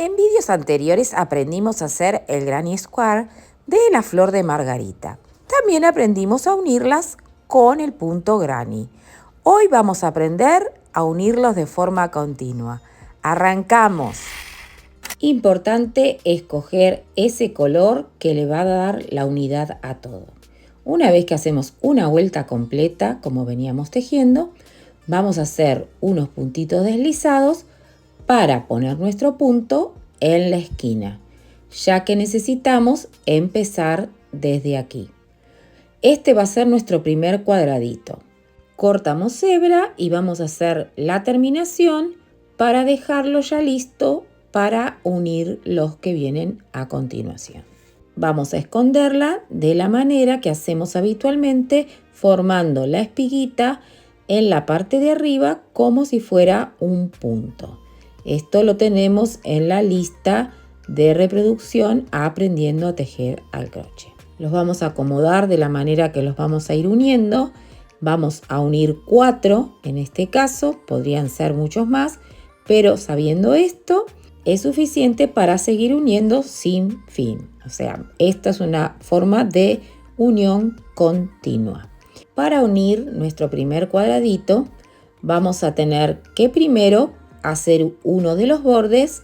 En vídeos anteriores aprendimos a hacer el granny square de la flor de margarita. También aprendimos a unirlas con el punto granny. Hoy vamos a aprender a unirlos de forma continua. ¡Arrancamos! Importante escoger ese color que le va a dar la unidad a todo. Una vez que hacemos una vuelta completa, como veníamos tejiendo, vamos a hacer unos puntitos deslizados para poner nuestro punto en la esquina, ya que necesitamos empezar desde aquí. Este va a ser nuestro primer cuadradito. Cortamos hebra y vamos a hacer la terminación para dejarlo ya listo para unir los que vienen a continuación. Vamos a esconderla de la manera que hacemos habitualmente, formando la espiguita en la parte de arriba como si fuera un punto. Esto lo tenemos en la lista de reproducción Aprendiendo a tejer al crochet. Los vamos a acomodar de la manera que los vamos a ir uniendo. Vamos a unir 4 en este caso, podrían ser muchos más, pero sabiendo esto es suficiente para seguir uniendo sin fin. O sea, esta es una forma de unión continua. Para unir nuestro primer cuadradito vamos a tener que primero hacer uno de los bordes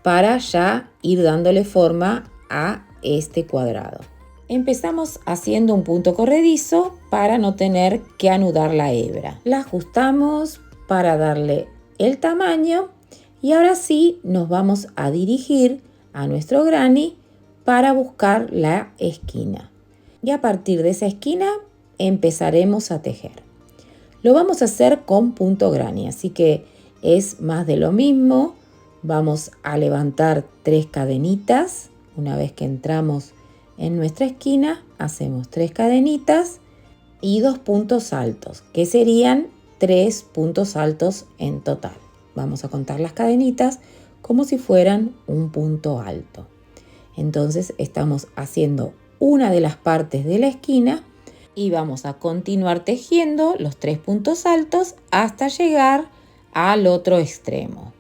para ya ir dándole forma a este cuadrado. Empezamos haciendo un punto corredizo para no tener que anudar la hebra. La ajustamos para darle el tamaño y ahora sí nos vamos a dirigir a nuestro granny para buscar la esquina. Y a partir de esa esquina empezaremos a tejer. Lo vamos a hacer con punto granny, así que es más de lo mismo. Vamos a levantar 3 cadenitas. Una vez que entramos en nuestra esquina, hacemos 3 cadenitas y 2 puntos altos, que serían 3 puntos altos en total. Vamos a contar las cadenitas como si fueran un punto alto. Entonces estamos haciendo una de las partes de la esquina y vamos a continuar tejiendo los 3 puntos altos hasta llegar al otro extremo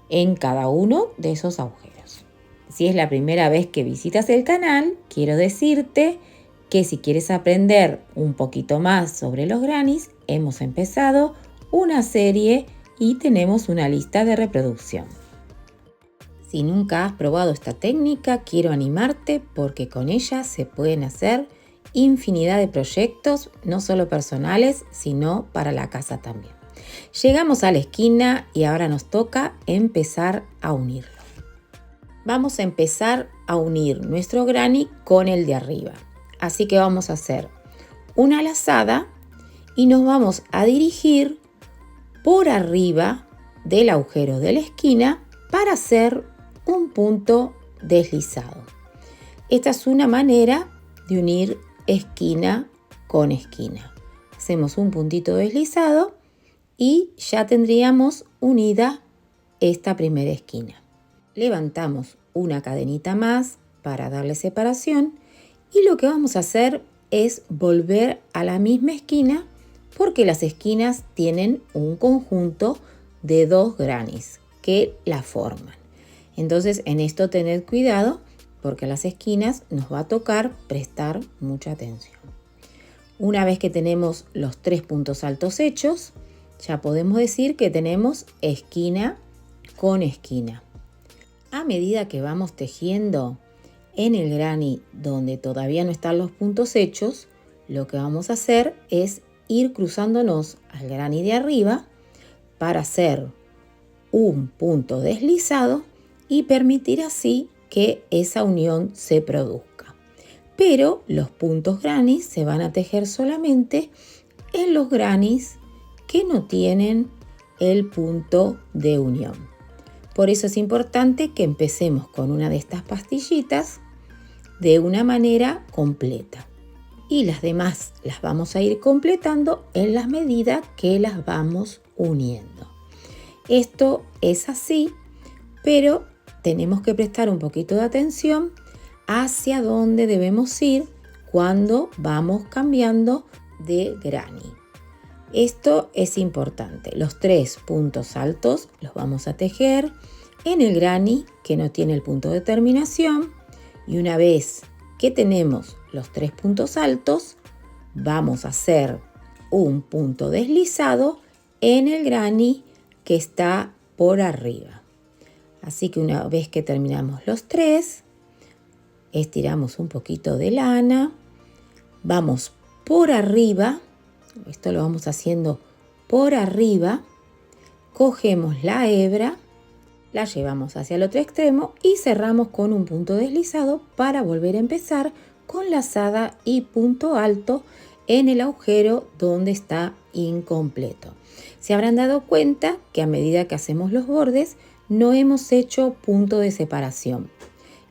en cada uno de esos agujeros. Si es la primera vez que visitas el canal, quiero decirte que si quieres aprender un poquito más sobre los grannies, hemos empezado una serie y tenemos una lista de reproducción. Si nunca has probado esta técnica, quiero animarte porque con ella se pueden hacer infinidad de proyectos, no solo personales, sino para la casa también. Llegamos a la esquina y ahora nos toca empezar a unirlo. Vamos a empezar a unir nuestro granny con el de arriba. Así que vamos a hacer una lazada y nos vamos a dirigir por arriba del agujero de la esquina para hacer un punto deslizado. Esta es una manera de unir esquina con esquina. Hacemos un puntito deslizado y ya tendríamos unida esta primera esquina. Levantamos una cadenita más para darle separación y lo que vamos a hacer es volver a la misma esquina porque las esquinas tienen un conjunto de 2 grannies que la forman. Entonces en esto tened cuidado porque a las esquinas nos va a tocar prestar mucha atención. Una vez que tenemos los 3 puntos altos hechos, ya podemos decir que tenemos esquina con esquina. A medida que vamos tejiendo en el granny donde todavía no están los puntos hechos, lo que vamos a hacer es ir cruzándonos al granny de arriba para hacer un punto deslizado y permitir así que esa unión se produzca. Pero los puntos granny se van a tejer solamente en los grannies que no tienen el punto de unión. Por eso es importante que empecemos con una de estas pastillitas de una manera completa. Y las demás las vamos a ir completando en la medida que las vamos uniendo. Esto es así, pero tenemos que prestar un poquito de atención hacia dónde debemos ir cuando vamos cambiando de granny. Esto es importante. Los 3 puntos altos los vamos a tejer en el granny que no tiene el punto de terminación, y una vez que tenemos los 3 puntos altos, vamos a hacer un punto deslizado en el granny que está por arriba. Así que una vez que terminamos los 3, estiramos un poquito de lana, vamos por arriba, esto lo vamos haciendo por arriba, cogemos la hebra, la llevamos hacia el otro extremo y cerramos con un punto deslizado para volver a empezar con lazada y punto alto en el agujero donde está incompleto. Se habrán dado cuenta que a medida que hacemos los bordes no hemos hecho punto de separación.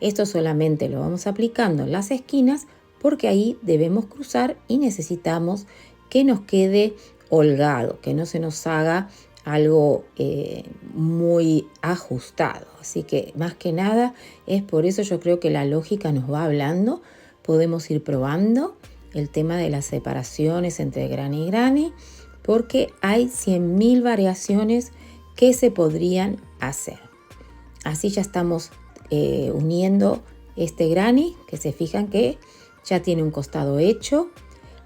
Esto solamente lo vamos aplicando en las esquinas porque ahí debemos cruzar y necesitamos que nos quede holgado, que no se nos haga algo muy ajustado. Así que más que nada es por eso yo creo que la lógica nos va hablando. Podemos ir probando el tema de las separaciones entre granny y granny porque hay 100.000 variaciones que se podrían hacer. Así ya estamos uniendo este granny, que se fijan que ya tiene un costado hecho.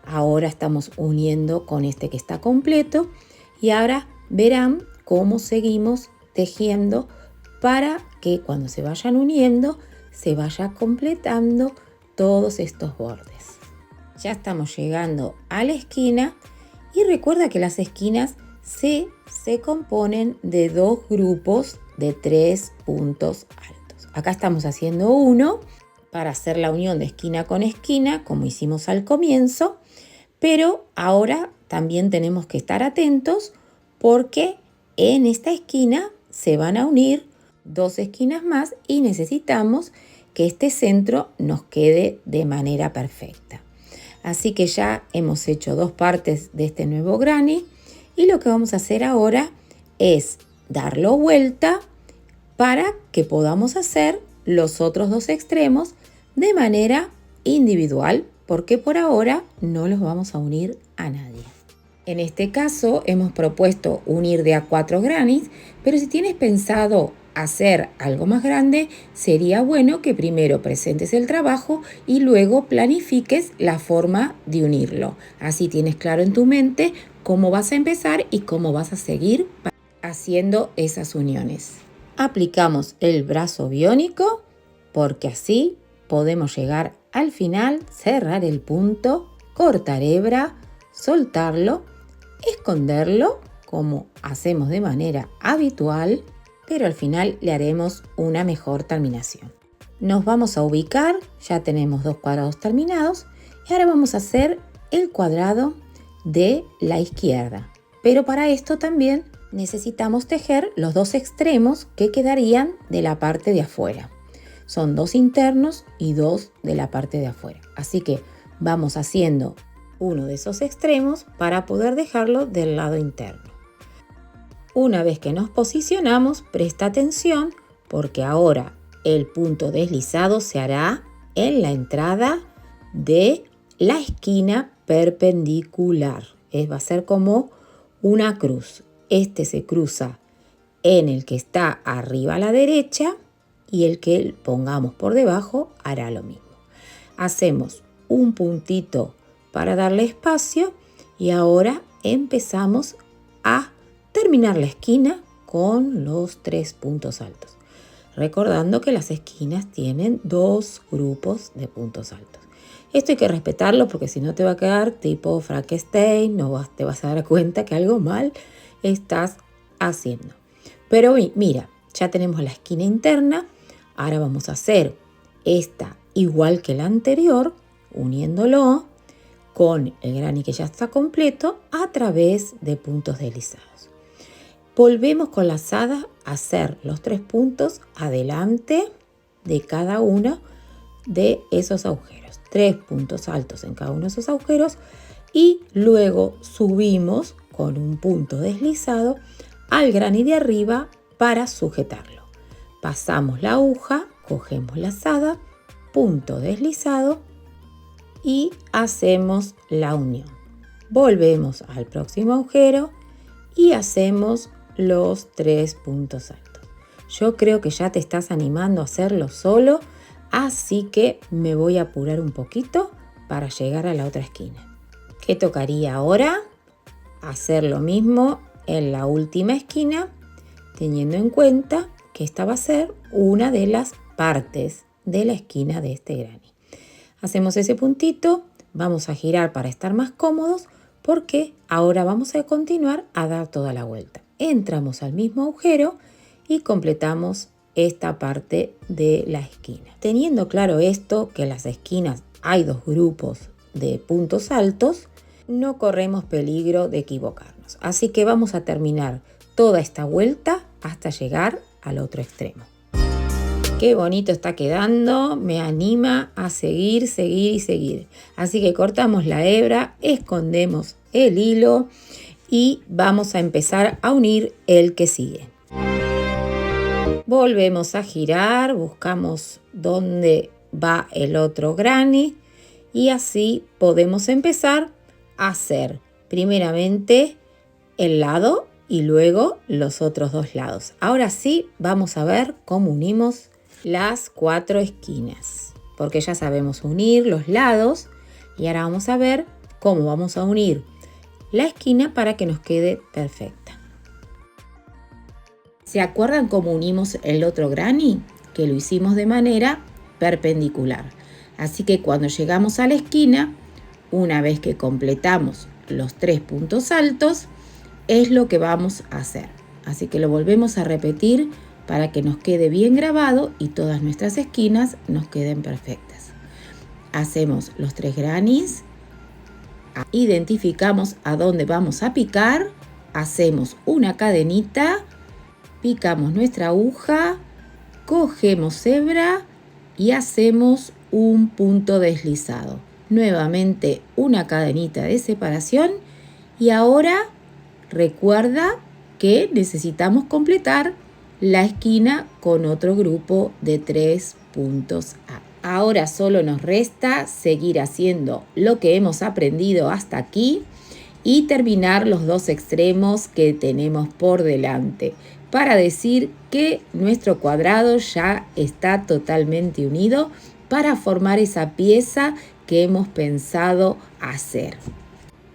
Ahora estamos uniendo con este que está completo y ahora verán cómo seguimos tejiendo para que cuando se vayan uniendo se vaya completando todos estos bordes. Ya estamos llegando a la esquina y recuerda que las esquinas se componen de 2 grupos de 3 puntos altos. Acá estamos haciendo uno para hacer la unión de esquina con esquina como hicimos al comienzo, pero ahora también tenemos que estar atentos porque en esta esquina se van a unir 2 esquinas más y necesitamos que este centro nos quede de manera perfecta. Así que ya hemos hecho 2 partes de este nuevo granny y lo que vamos a hacer ahora es darlo vuelta para que podamos hacer los otros 2 extremos de manera individual, porque por ahora no los vamos a unir a nadie. En este caso hemos propuesto unir de a 4 grannies, pero si tienes pensado hacer algo más grande, sería bueno que primero presentes el trabajo y luego planifiques la forma de unirlo. Así tienes claro en tu mente cómo vas a empezar y cómo vas a seguir haciendo esas uniones. Aplicamos el brazo biónico porque así podemos llegar al final, cerrar el punto, cortar hebra, soltarlo, esconderlo como hacemos de manera habitual, pero al final le haremos una mejor terminación. Nos vamos a ubicar, ya tenemos 2 cuadrados terminados y ahora vamos a hacer el cuadrado de la izquierda. Pero para esto también necesitamos tejer los 2 extremos que quedarían de la parte de afuera. Son 2 internos y 2 de la parte de afuera. Así que vamos haciendo uno de esos extremos para poder dejarlo del lado interno. Una vez que nos posicionamos, presta atención porque ahora el punto deslizado se hará en la entrada de la esquina perpendicular. Va a ser como una cruz. Este se cruza en el que está arriba a la derecha y el que pongamos por debajo hará lo mismo. Hacemos un puntito para darle espacio y ahora empezamos a terminar la esquina con los 3 puntos altos. Recordando que las esquinas tienen 2 grupos de puntos altos. Esto hay que respetarlo porque si no te va a quedar tipo Frankenstein, te vas a dar cuenta que algo mal estás haciendo. Pero mira, ya tenemos la esquina interna. Ahora vamos a hacer esta igual que la anterior, uniéndolo con el granny que ya está completo a través de puntos deslizados. Volvemos con lazada a hacer los 3 puntos adelante de cada uno de esos agujeros. 3 puntos altos en cada uno de esos agujeros y luego subimos con un punto deslizado al granny de arriba para sujetarlo. Pasamos la aguja, cogemos lazada, punto deslizado y hacemos la unión. Volvemos al próximo agujero y hacemos los 3 puntos altos. Yo creo que ya te estás animando a hacerlo solo, así que me voy a apurar un poquito para llegar a la otra esquina. ¿Qué tocaría ahora? Hacer lo mismo en la última esquina, teniendo en cuenta que esta va a ser una de las partes de la esquina de este granny. Hacemos ese puntito, vamos a girar para estar más cómodos porque ahora vamos a continuar a dar toda la vuelta. Entramos al mismo agujero y completamos esta parte de la esquina. Teniendo claro esto, que en las esquinas hay dos grupos de puntos altos, no corremos peligro de equivocarnos. Así que vamos a terminar toda esta vuelta hasta llegar al otro extremo. Qué bonito está quedando, me anima a seguir. Así que cortamos la hebra, escondemos el hilo y vamos a empezar a unir el que sigue. Volvemos a girar, buscamos dónde va el otro granny y así podemos empezar a hacer primeramente el lado y luego los otros dos lados. Ahora sí vamos a ver cómo unimos las 4 esquinas, porque ya sabemos unir los lados y ahora vamos a ver cómo vamos a unir la esquina para que nos quede perfecta. ¿Se acuerdan cómo unimos el otro granny? Que lo hicimos de manera perpendicular. Así que cuando llegamos a la esquina, una vez que completamos los 3 puntos altos, es lo que vamos a hacer. Así que lo volvemos a repetir para que nos quede bien grabado y todas nuestras esquinas nos queden perfectas. Hacemos los 3 grannies, identificamos a dónde vamos a picar, hacemos una cadenita, picamos nuestra aguja, cogemos hebra y hacemos un punto deslizado. Nuevamente una cadenita de separación y ahora recuerda que necesitamos completar la esquina con otro grupo de 3 puntos A. Ahora solo nos resta seguir haciendo lo que hemos aprendido hasta aquí y terminar los 2 extremos que tenemos por delante para decir que nuestro cuadrado ya está totalmente unido para formar esa pieza que hemos pensado hacer.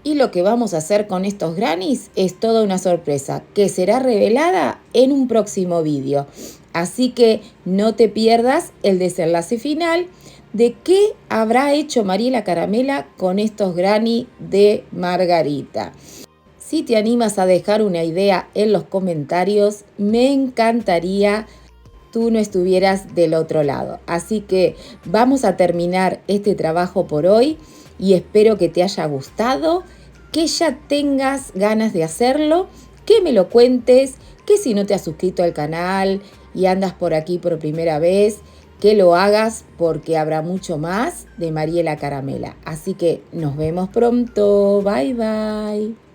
Y lo que vamos a hacer con estos grannies es toda una sorpresa que será revelada en un próximo vídeo. Así que no te pierdas el desenlace final de qué habrá hecho Mariela Caramela con estos granny de Margarita. Si te animas a dejar una idea en los comentarios, me encantaría tú no estuvieras del otro lado. Así que vamos a terminar este trabajo por hoy y espero que te haya gustado, que ya tengas ganas de hacerlo, que me lo cuentes, que si no te has suscrito al canal y andas por aquí por primera vez, que lo hagas porque habrá mucho más de Mariela Caramela. Así que nos vemos pronto. Bye bye.